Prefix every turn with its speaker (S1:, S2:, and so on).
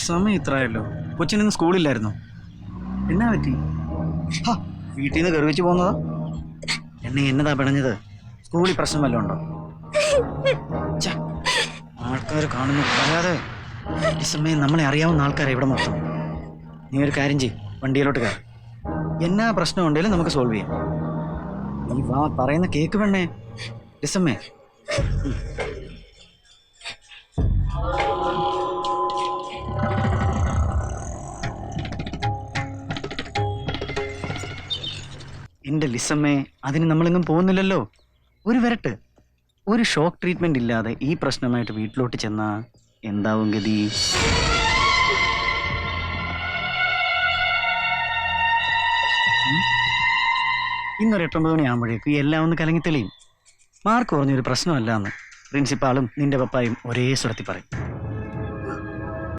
S1: സമയം ഇത്രയല്ലോ. കൊച്ചിനിന്ന് സ്കൂളില്ലായിരുന്നു. എന്നാ പറ്റി? വീട്ടിൽ നിന്ന് കയറി വെച്ച് പോകുന്നതാ? എന്നതാ പിണഞ്ഞത്? സ്കൂളിൽ പ്രശ്നം വല്ലതും ഉണ്ടോ? ആൾക്കാർ കാണുന്നു പറയാതെ. ഈ സമയം നമ്മളെ അറിയാവുന്ന ആൾക്കാരെ ഇവിടെ മൊത്തം. നീ ഒരു കാര്യം ചെയ്യും, വണ്ടിയിലോട്ട് കയറി. എന്നാ പ്രശ്നം ഉണ്ടെങ്കിലും നമുക്ക് സോൾവ് ചെയ്യാം. നീ വാ, പറയുന്ന കേക്ക് പെണ്ണേ. ഡിസമ്മേ, എന്റെ ലിസമ്മേ, അതിന് നമ്മളെങ്ങും പോകുന്നില്ലല്ലോ. ഒരു വരട്ട്, ഒരു ഷോക്ക് ട്രീറ്റ്മെന്റ് ഇല്ലാതെ ഈ പ്രശ്നമായിട്ട് വീട്ടിലോട്ട് ചെന്നാ എന്താവും ഗതി? ഇന്നൊരു 8-9 മണിയാകുമ്പോഴേക്കും എല്ലാം ഒന്ന് കലങ്ങി തെളിയും. മാർക്ക് കുറഞ്ഞൊരു പ്രശ്നമല്ല എന്ന് പ്രിൻസിപ്പാളും നിന്റെ പപ്പായും ഒരേ സ്വരത്തിൽ പറയും.